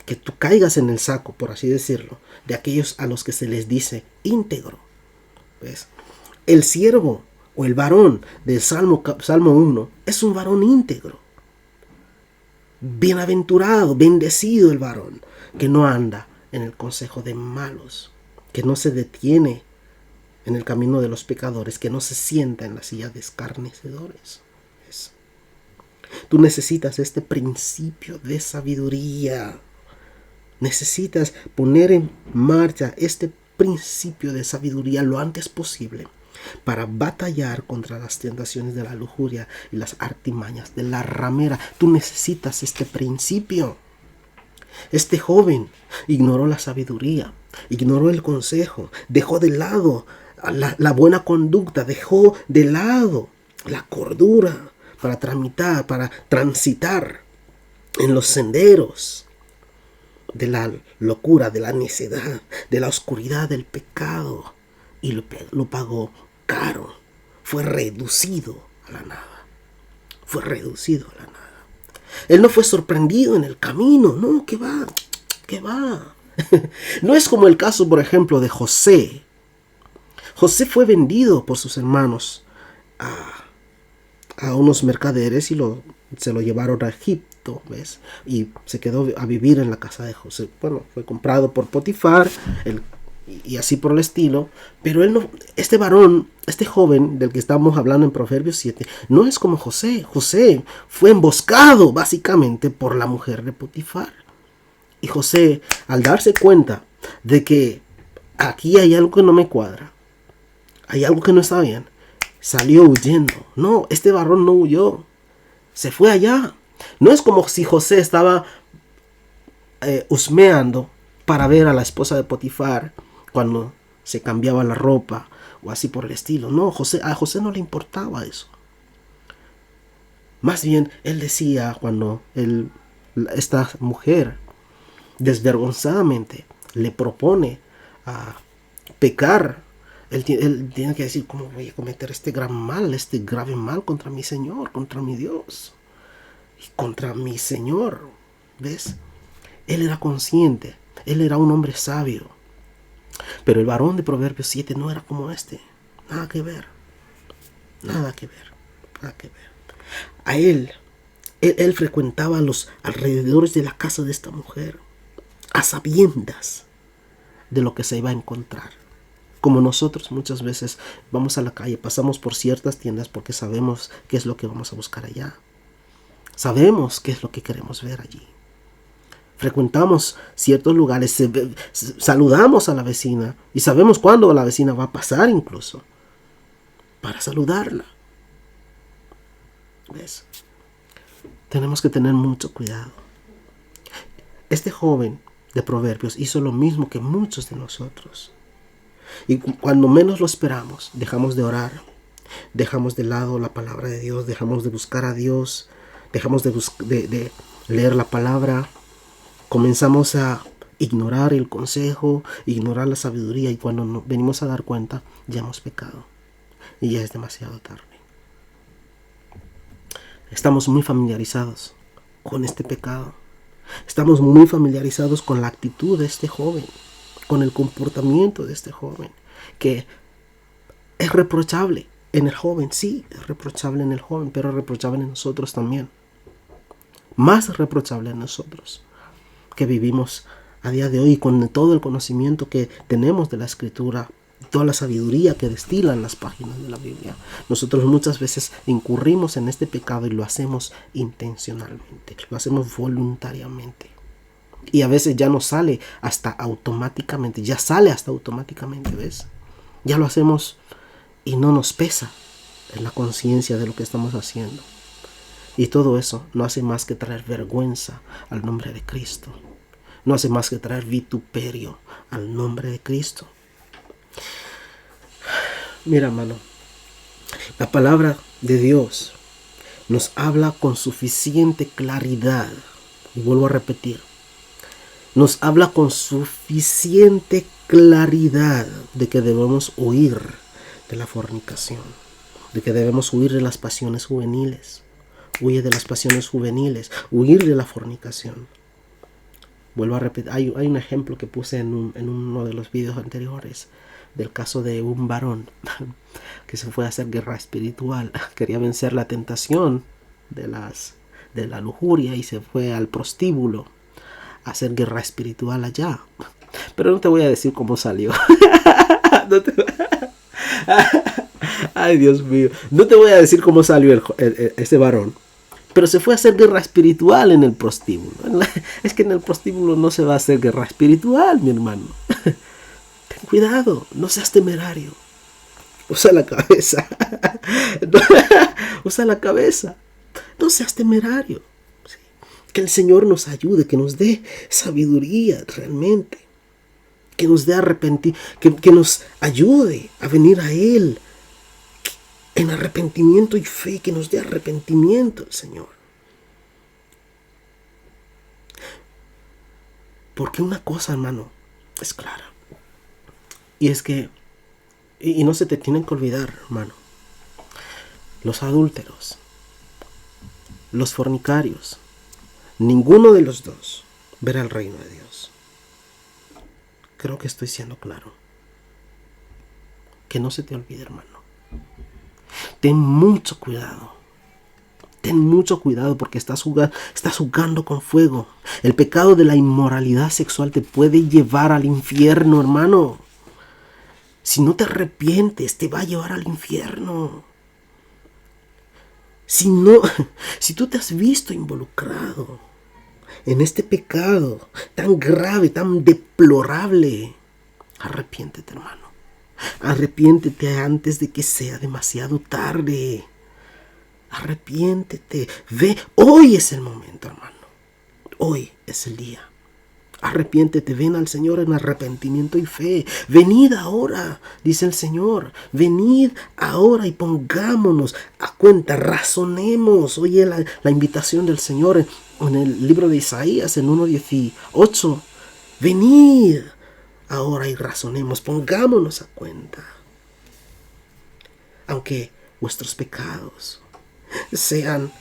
que tú caigas en el saco, por así decirlo, de aquellos a los que se les dice íntegro. ¿Ves? El siervo o el varón del Salmo 1 es un varón íntegro. Bienaventurado, bendecido el varón que no anda en el consejo de malos, que no se detiene en el camino de los pecadores, que no se sienta en la silla de escarnecedores. Tú necesitas este principio de sabiduría. Necesitas poner en marcha este principio de sabiduría lo antes posible para batallar contra las tentaciones de la lujuria y las artimañas de la ramera. Tú necesitas este principio. Este joven ignoró la sabiduría, ignoró el consejo, dejó de lado la buena conducta, dejó de lado la cordura para transitar en los senderos de la locura, de la necedad, de la oscuridad del pecado, y lo pagó caro. Fue reducido a la nada. Él no fue sorprendido en el camino. No, ¿qué va? ¿Qué va? No es como el caso, por ejemplo, de José. José fue vendido por sus hermanos a unos mercaderes y se lo llevaron a Egipto, ¿ves? Y se quedó a vivir en la casa de José. Bueno, fue comprado por Potifar y así por el estilo. Pero él no, este varón, este joven del que estamos hablando en Proverbios 7, no es como José. José fue emboscado básicamente por la mujer de Potifar. Y José, al darse cuenta de que aquí hay algo que no me cuadra, hay algo que no está bien, salió huyendo. No, este varón no huyó, se fue allá. No es como si José estaba husmeando para ver a la esposa de Potifar cuando se cambiaba la ropa o así por el estilo. No, a José no le importaba eso. Más bien, él decía cuando esta mujer desvergonzadamente le propone a pecar, él tiene que decir: ¿cómo voy a cometer este gran mal, este grave mal contra mi Señor, contra mi Dios y contra mi Señor? ¿Ves? Él era consciente, él era un hombre sabio. Pero el varón de Proverbios 7 no era como este. Nada que ver, nada que ver, nada que ver. A él frecuentaba los alrededores de la casa de esta mujer, a sabiendas de lo que se iba a encontrar. Como nosotros muchas veces vamos a la calle, pasamos por ciertas tiendas porque sabemos qué es lo que vamos a buscar allá. Sabemos qué es lo que queremos ver allí. Frecuentamos ciertos lugares, saludamos a la vecina y sabemos cuándo la vecina va a pasar incluso para saludarla. ¿Ves? Tenemos que tener mucho cuidado. Este joven de Proverbios hizo lo mismo que muchos de nosotros. Y cuando menos lo esperamos, dejamos de orar, dejamos de lado la palabra de Dios, dejamos de buscar a Dios, dejamos de leer la palabra, comenzamos a ignorar el consejo, ignorar la sabiduría, y cuando nos venimos a dar cuenta, ya hemos pecado y ya es demasiado tarde. Estamos muy familiarizados con este pecado. Estamos muy familiarizados con la actitud de este joven, con el comportamiento de este joven, que es reprochable en el joven. Sí, es reprochable en el joven, pero es reprochable en nosotros también. Más reprochable en nosotros, que vivimos a día de hoy con todo el conocimiento que tenemos de la Escritura, toda la sabiduría que destilan las páginas de la Biblia. Nosotros muchas veces incurrimos en este pecado y lo hacemos intencionalmente, lo hacemos voluntariamente. Y a veces ya nos sale hasta automáticamente, ¿ves? Ya lo hacemos y no nos pesa en la conciencia de lo que estamos haciendo. Y todo eso no hace más que traer vergüenza al nombre de Cristo. No hace más que traer vituperio al nombre de Cristo. Mira, hermano, la palabra de Dios nos habla con suficiente claridad. Y vuelvo a repetir, nos habla con suficiente claridad de que debemos huir de la fornicación, de que debemos huir de las pasiones juveniles. Huye de las pasiones juveniles, huir de la fornicación. Vuelvo a repetir, hay un ejemplo que puse en uno de los videos anteriores, del caso de un varón que se fue a hacer guerra espiritual. Quería vencer la tentación de la lujuria y se fue al prostíbulo a hacer guerra espiritual allá. Pero no te voy a decir cómo salió. Ay, Dios mío. No te voy a decir cómo salió ese varón. Pero se fue a hacer guerra espiritual en el prostíbulo. Es que en el prostíbulo no se va a hacer guerra espiritual, mi hermano. Ten cuidado, no seas temerario. Usa la cabeza. Usa la cabeza. No seas temerario. ¿Sí? Que el Señor nos ayude, que nos dé sabiduría realmente. Que nos dé arrepentir, que nos ayude a venir a Él en arrepentimiento y fe, que nos dé arrepentimiento el Señor. Porque una cosa, hermano, es clara. Y es que, y no se te tienen que olvidar, hermano, los adúlteros, los fornicarios, ninguno de los dos verá el reino de Dios. Creo que estoy siendo claro. Que no se te olvide, hermano. Ten mucho cuidado. Ten mucho cuidado porque estás jugando con fuego. El pecado de la inmoralidad sexual te puede llevar al infierno, hermano. Si no te arrepientes, te va a llevar al infierno. Si tú te has visto involucrado en este pecado tan grave, tan deplorable, arrepiéntete, hermano. Arrepiéntete antes de que sea demasiado tarde. Arrepiéntete. Ve, hoy es el momento, hermano. Hoy es el día. Arrepiéntete, ven al Señor en arrepentimiento y fe. Venid ahora, dice el Señor. Venid ahora y pongámonos a cuenta, razonemos. Oye la invitación del Señor en el libro de Isaías, en 1:18. Venid ahora y razonemos, pongámonos a cuenta. Aunque vuestros pecados sean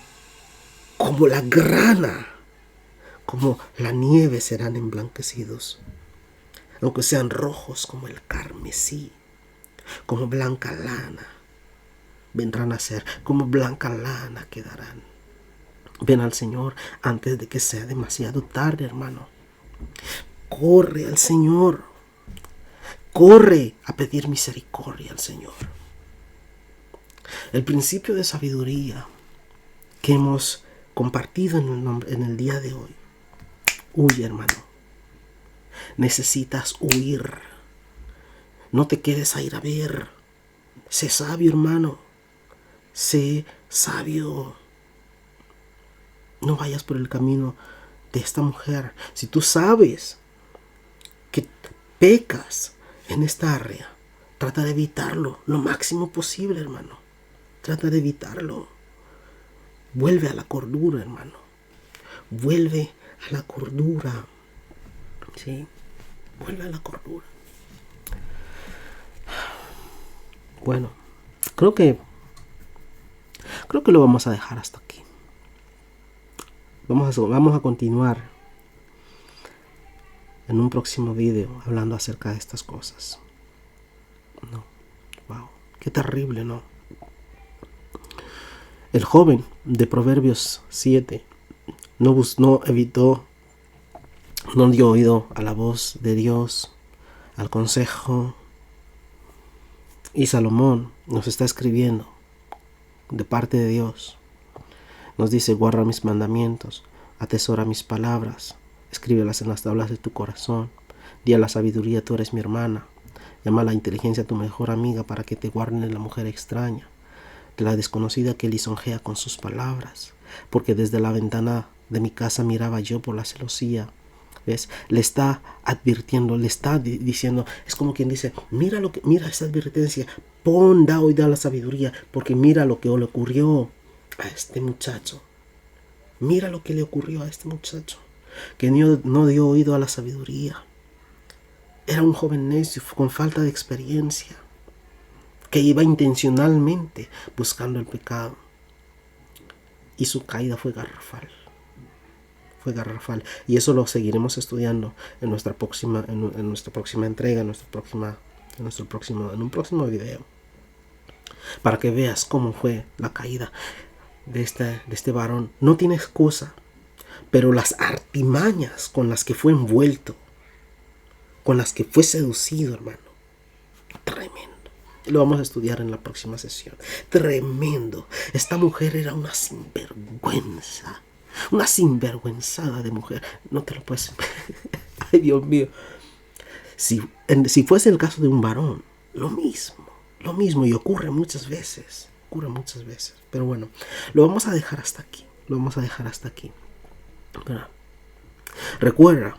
como la grana, como la nieve, serán emblanquecidos. Aunque sean rojos como el carmesí, como blanca lana, vendrán a ser, como blanca lana quedarán. Ven al Señor antes de que sea demasiado tarde, hermano. Corre al Señor. Corre a pedir misericordia al Señor. El principio de sabiduría que hemos compartido en el día de hoy. Huye, hermano. Necesitas huir. No te quedes a ir a ver. Sé sabio, hermano. Sé sabio. No vayas por el camino de esta mujer. Si tú sabes que pecas en esta área, trata de evitarlo lo máximo posible, hermano. Trata de evitarlo. Vuelve a la cordura, hermano. Vuelve a la cordura. Sí, vuelve a la cordura. Bueno, creo que lo vamos a dejar hasta aquí. Vamos a continuar en un próximo video hablando acerca de estas cosas. No, wow, qué terrible, ¿no? El joven de Proverbios 7 no dio oído a la voz de Dios, al consejo. Y Salomón nos está escribiendo de parte de Dios. Nos dice: guarda mis mandamientos, atesora mis palabras, escríbelas en las tablas de tu corazón. Di a la sabiduría, tú eres mi hermana. Llama a la inteligencia a tu mejor amiga para que te guarden de la mujer extraña, de la desconocida que lisonjea con sus palabras. Porque desde la ventana de mi casa miraba yo por la celosía. ¿Ves? Le está advirtiendo, le está diciendo, es como quien dice: mira esta advertencia, da oído a la sabiduría, porque mira lo que le ocurrió a este muchacho. Mira lo que le ocurrió a este muchacho, que no dio oído a la sabiduría. Era un joven necio con falta de experiencia, que iba intencionalmente buscando el pecado. Y su caída fue garrafal. Y eso lo seguiremos estudiando en nuestra próxima entrega, en un próximo video, para que veas cómo fue la caída de este varón. No tiene excusa, pero las artimañas con las que fue envuelto, con las que fue seducido, hermano, tremendo. Lo vamos a estudiar en la próxima sesión. Tremendo. Esta mujer era una sinvergüenza. Una sinvergüenzada de mujer. No te lo puedes... Ay, Dios mío. Si fuese el caso de un varón, lo mismo. Y ocurre muchas veces. Pero bueno, lo vamos a dejar hasta aquí. Pero, recuerda,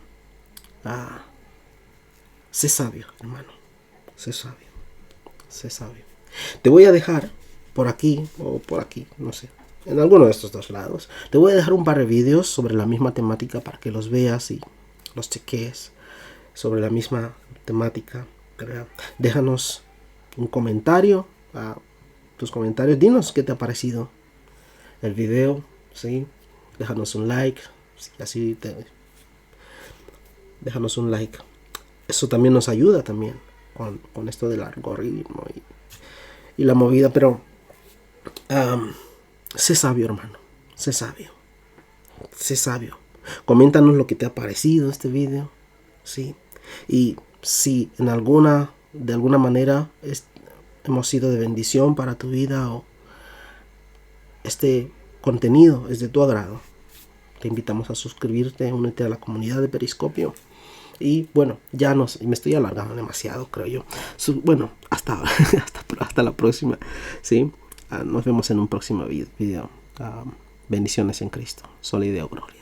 sé sabio, hermano. Sé sabio. Te voy a dejar por aquí o por aquí, no sé, en alguno de estos dos lados. Te voy a dejar un par de videos sobre la misma temática para que los veas y los cheques sobre la misma temática. Déjanos un comentario, tus comentarios. Dinos qué te ha parecido el video, ¿sí? Déjanos un like, Así déjanos un like. Eso también nos ayuda también con esto del algoritmo y la movida. Pero sé sabio, hermano. Sé sabio. Sé sabio. Coméntanos lo que te ha parecido este video. ¿Sí? Y si de alguna manera hemos sido de bendición para tu vida, o este contenido es de tu agrado, te invitamos a suscribirte, únete a la comunidad de Periscopio. Y bueno, me estoy alargando demasiado, creo yo. Bueno, hasta la próxima. ¿Sí? Nos vemos en un próximo video. Bendiciones en Cristo. Sol y de gloria.